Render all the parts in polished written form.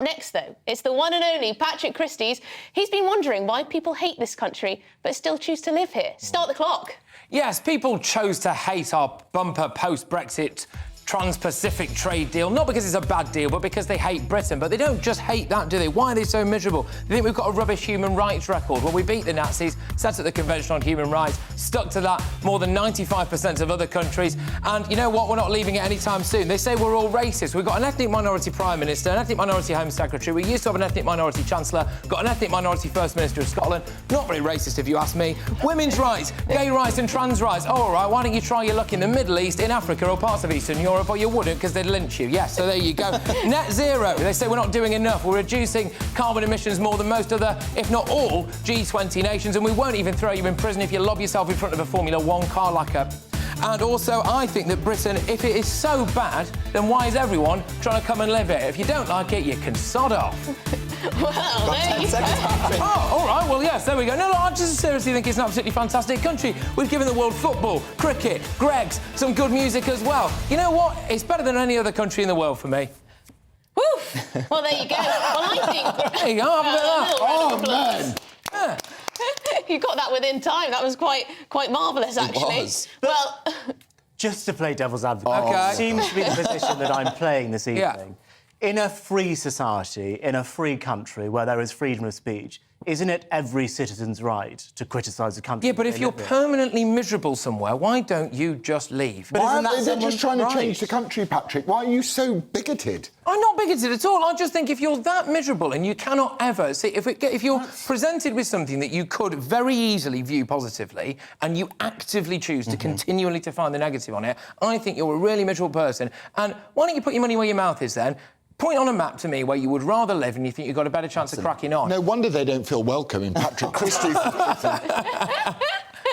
Next, though, it's the one and only Patrick Christys. He's been wondering why people hate this country but still choose to live here. Start the clock. Yes, people chose to hate our bumper post-Brexit Trans-Pacific trade deal, not because it's a bad deal, but because they hate Britain. But they don't just hate that, do they? Why are they so miserable? They think we've got a rubbish human rights record. Well, we beat the Nazis, set up the Convention on Human Rights, stuck to that more than 95% of other countries. And you know what? We're not leaving it anytime soon. They say we're all racist. We've got an ethnic minority Prime Minister, an ethnic minority Home Secretary. We used to have an ethnic minority Chancellor, got an ethnic minority First Minister of Scotland. Not very racist, if you ask me. Women's rights, gay rights and trans rights. Oh, all right, why don't you try your luck in the Middle East, in Africa or parts of Eastern Europe, or you wouldn't, because they'd lynch you. Yes, so there you go. Net zero. They say we're not doing enough. We're reducing carbon emissions more than most other, if not all, G20 nations, and we won't even throw you in prison if you lob yourself in front of a Formula 1 car like a... And also, I think that Britain, if it is so bad, then why is everyone trying to come and live it? If you don't like it, you can sod off. Well, there you go. Oh, all right, well, yes, there we go. No, I just seriously think it's an absolutely fantastic country. We've given the world football, cricket, Greggs, some good music as well. You know what? It's better than any other country in the world for me. Woo! Well, there you go. Well, I think... There you go, have a bit of that. Oh, man! Yeah. You got that within time. That was quite marvellous, actually. It was. Well... Just to play devil's advocate, OK. seems to be the position that I'm playing this evening. Yeah. In a free society, in a free country where there is freedom of speech, isn't it every citizen's right to criticise the country? Yeah, but if you're permanently miserable somewhere, why don't you just leave? But Why isn't are that they just trying someone's to change right? the country, Patrick? Why are you so bigoted? I'm not bigoted at all. I just think if you're that miserable and you cannot ever... See, if you're presented with something that you could very easily view positively and you actively choose to continually to find the negative on it, I think you're a really miserable person. And why don't you put your money where your mouth is, then? Point on a map to me where you would rather live and you think you've got a better chance of cracking on. No wonder they don't feel welcome in Patrick Christys.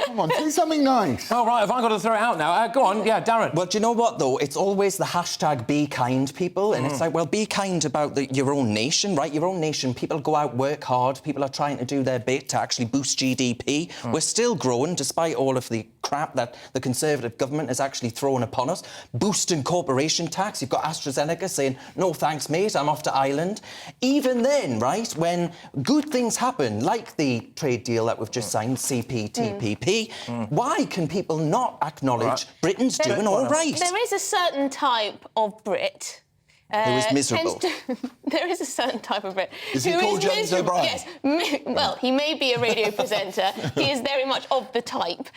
Come on, say something nice. All right, have I got to throw it out now? Go on, yeah, Darren. Well, do you know what, though? It's always the hashtag be kind, people. And it's like, well, be kind about your own nation, right? Your own nation. People go out, work hard. People are trying to do their bit to actually boost GDP. We're still growing, despite all of the crap that the Conservative government has actually thrown upon us. Boosting corporation tax. You've got AstraZeneca saying, no thanks, mate, I'm off to Ireland. Even then, right, when good things happen, like the trade deal that we've just signed, CPTPP, why can people not acknowledge Britain's doing all right? There is a certain type of Brit... Who is miserable. There is a certain type of Brit. Is he called James O'Brien? Yes. Well, he may be a radio presenter. He is very much of the type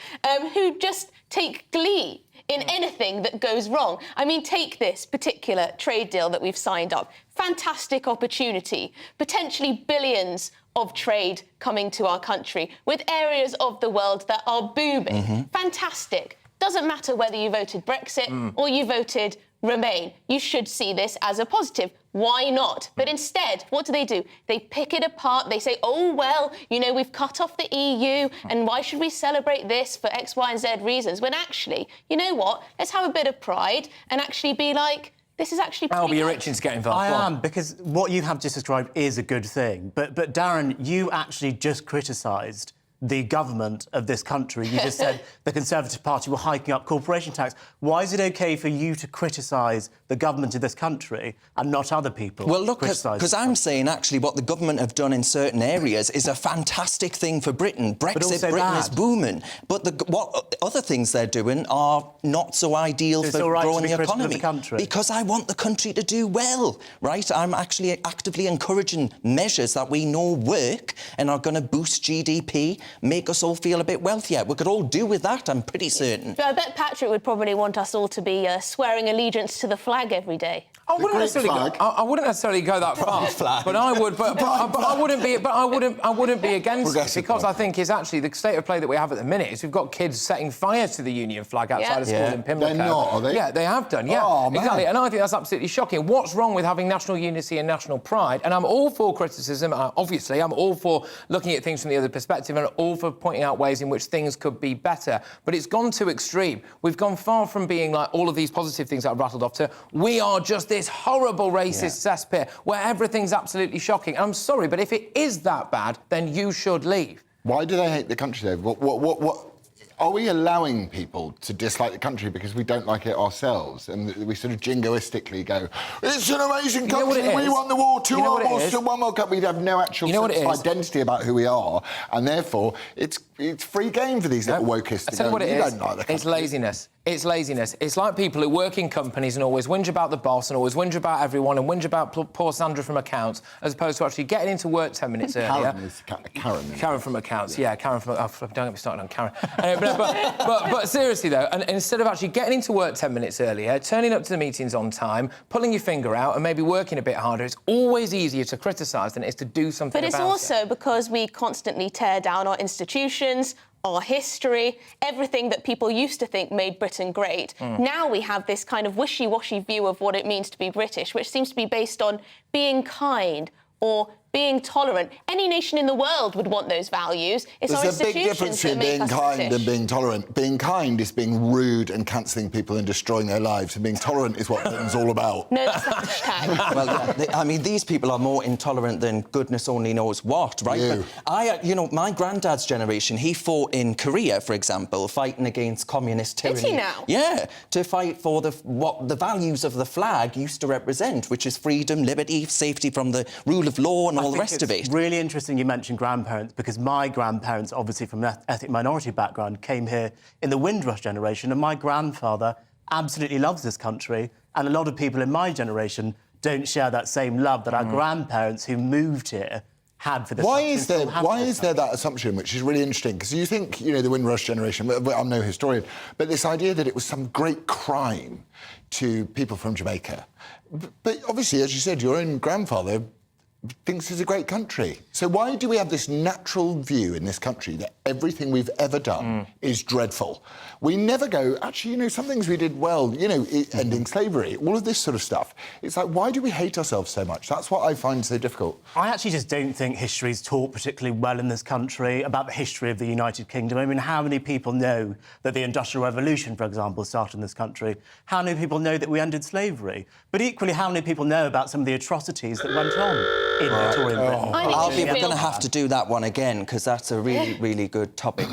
who just take glee in anything that goes wrong. I mean, take this particular trade deal that we've signed up. Fantastic opportunity. Potentially billions of trade coming to our country with areas of the world that are booming. Fantastic. Doesn't matter whether you voted Brexit or you voted Remain. You should see this as a positive. Why not? But instead, what do? They pick it apart. They say, oh, well, you know, we've cut off the EU, and why should we celebrate this for X, Y and Z reasons? When actually, you know what? Let's have a bit of pride and actually be like, this is actually pretty Albie, you're good. itching to get involved. I am, because what you have just described is a good thing. But Darren, you actually just criticised the government of this country. You just said the Conservative Party were hiking up corporation tax. Why is it OK for you to criticise the government of this country and not other people? Well, look, because I'm saying, actually, what the government have done in certain areas is a fantastic thing for Britain. Brexit, Britain is booming. But what other things they're doing are not so ideal for growing the economy. Because I want the country to do well, right? I'm actually actively encouraging measures that we know work and are going to boost GDP, make us all feel a bit wealthier. We could all do with that, I'm pretty certain. But I bet Patrick would probably want us all to be swearing allegiance to the flag every day. I wouldn't necessarily go that far, but I would. But I wouldn't be. But I wouldn't be against it, because I think it's actually the state of play that we have at the minute is we've got kids setting fire to the Union flag outside of school in Pimlico. They're not, are they? Yeah, they have done. Yeah, oh, exactly. And I think that's absolutely shocking. What's wrong with having national unity and national pride? And I'm all for criticism. Obviously, I'm all for looking at things from the other perspective, and all for pointing out ways in which things could be better. But it's gone too extreme. We've gone far from being like all of these positive things that I've rattled off to we are just this horrible racist cesspit where everything's absolutely shocking. And I'm sorry, but if it is that bad, then you should leave. Why do they hate the country, though? What are we allowing people to dislike the country because we don't like it ourselves? And we sort of jingoistically go, it's an amazing country, we won the war, two World Wars, one World Cup. We have no actual sense of identity about who we are, and therefore it's free game for these little wokists. I tell you what it is. Don't like the country. It's laziness. It's laziness. It's like people who work in companies and always whinge about the boss and always whinge about everyone and whinge about poor Sandra from accounts, as opposed to actually getting into work 10 minutes earlier. Karen from accounts, yeah, Karen from... Oh, don't get me started on Karen. But seriously, though, and instead of actually getting into work 10 minutes earlier, turning up to the meetings on time, pulling your finger out and maybe working a bit harder, it's always easier to criticise than it is to do something about it. But it's also because we constantly tear down our institutions, our history, everything that people used to think made Britain great. Now we have this kind of wishy-washy view of what it means to be British, which seems to be based on being kind or being tolerant. Any nation in the world would want those values. It's our institutions that make us British. There's a big difference between being kind and being tolerant. Being kind is being rude and cancelling people and destroying their lives, and being tolerant is what Britain's all about. No, that's the hashtag. Well, I mean, these people are more intolerant than goodness only knows what, right? But you know, my granddad's generation, he fought in Korea, for example, fighting against communist tyranny. Did he now? Yeah, to fight for what the values of the flag used to represent, which is freedom, liberty, safety from the rule of law and all the rest of it. It's really interesting you mentioned grandparents, because my grandparents, obviously from an ethnic minority background, came here in the Windrush generation, and my grandfather absolutely loves this country, and a lot of people in my generation don't share that same love that our grandparents who moved here had for this country. Why is there that assumption, which is really interesting? Because you think, you know, the Windrush generation, I'm no historian, but this idea that it was some great crime to people from Jamaica. But obviously, as you said, your own grandfather thinks it's a great country. So why do we have this natural view in this country that everything we've ever done is dreadful? We never go, actually, you know, some things we did well, you know, ending slavery, all of this sort of stuff. It's like, why do we hate ourselves so much? That's what I find so difficult. I actually just don't think history's taught particularly well in this country about the history of the United Kingdom. I mean, how many people know that the Industrial Revolution, for example, started in this country? How many people know that we ended slavery? But equally, how many people know about some of the atrocities that went on in Victorian Britain? We're going to have to do that one again, because that's a really, really good topic.